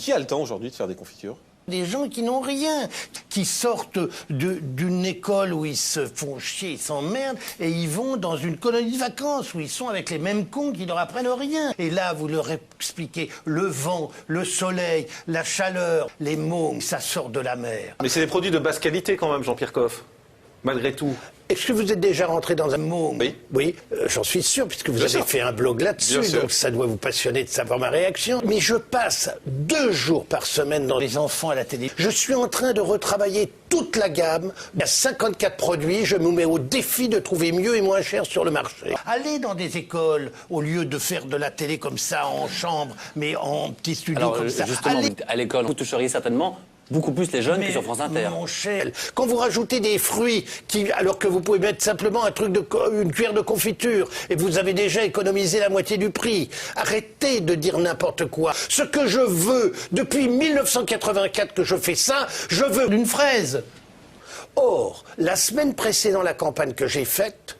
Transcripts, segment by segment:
Qui a le temps aujourd'hui de faire des confitures? Des gens qui n'ont rien, qui sortent d'une école où ils se font chier, ils s'emmerdent, et ils vont dans une colonie de vacances où ils sont avec les mêmes cons qui leur apprennent rien. Et là, vous leur expliquez le vent, le soleil, la chaleur, les mômes, ça sort de la mer. Mais c'est des produits de basse qualité quand même, Jean-Pierre Coff, malgré tout. Est-ce que vous êtes déjà rentré dans un môme? Oui. Oui, j'en suis sûr, puisque vous avez fait un blog là-dessus, donc ça doit vous passionner de savoir ma réaction. Mais je passe 2 jours par semaine dans les enfants à la télé. Je suis en train de retravailler toute la gamme. Il y a 54 produits, je me mets au défi de trouver mieux et moins cher sur le marché. Allez dans des écoles, au lieu de faire de la télé comme ça, en chambre, mais en petit studio comme ça. Justement, Allez... à l'école, vous toucheriez certainement beaucoup plus les jeunes que sur France Inter. Mon cher, quand vous rajoutez des fruits, alors que vous pouvez mettre simplement une cuillère de confiture, et vous avez déjà économisé la moitié du prix, arrêtez de dire n'importe quoi. Ce que je veux, depuis 1984 que je fais ça, je veux une fraise. Or, la semaine précédant la campagne que j'ai faite,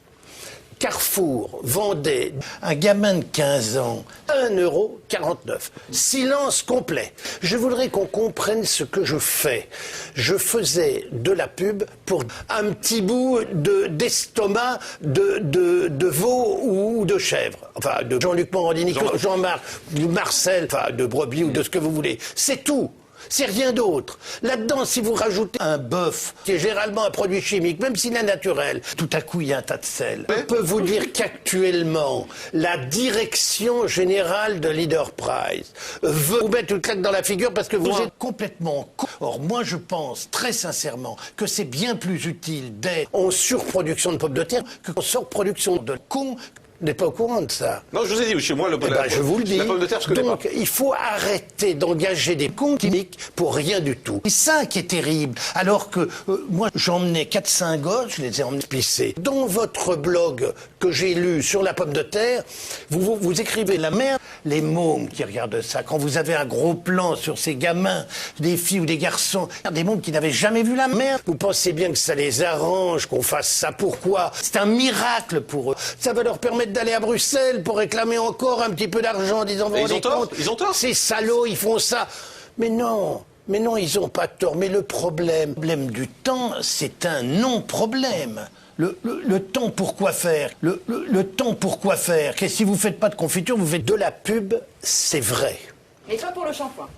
Carrefour vendait un gamin de 15 ans à 1,49 €. Silence complet. Je voudrais qu'on comprenne ce que je fais. Je faisais de la pub pour un petit bout d'estomac de veau ou de chèvre. Enfin, de Jean-Luc Morandini, Jean-Marc, de Marcel, enfin, de brebis ou de ce que vous voulez. C'est tout. C'est rien d'autre. Là-dedans, si vous rajoutez un bœuf, qui est généralement un produit chimique, même s'il est naturel, tout à coup, il y a un tas de sel. Je peux vous dire qu'actuellement, la direction générale de Leader Price veut vous mettre une claque dans la figure parce que vous êtes complètement con. Or, moi, je pense, très sincèrement, que c'est bien plus utile d'être en surproduction de pommes de terre qu'en surproduction de con. Vous n'êtes pas au courant de ça? Non, je vous ai dit, chez moi, je vous le dis. La pomme de terre, je connais pas. Donc, il faut arrêter d'engager des cons chimiques pour rien du tout. C'est ça qui est terrible. Alors que moi, j'emmenais 4-5 gosses, je les ai emmenés pisser. Dans votre blog que j'ai lu sur la pomme de terre, vous écrivez la merde. Les mômes qui regardent ça, quand vous avez un gros plan sur ces gamins, des filles ou des garçons, des mômes qui n'avaient jamais vu la merde, vous pensez bien que ça les arrange qu'on fasse ça. Pourquoi? C'est un miracle pour eux. Ça va leur permettre d'aller à Bruxelles pour réclamer encore un petit peu d'argent en disant... Ils ont tort. Ils ont tort. Ces salauds, ils font ça. Mais non, ils n'ont pas tort. Mais le problème du temps, c'est un non-problème. Le temps pour quoi faire? Le temps pour quoi faire? Que si vous faites pas de confiture, vous faites de la pub, c'est vrai. Mais pas pour le shampoing.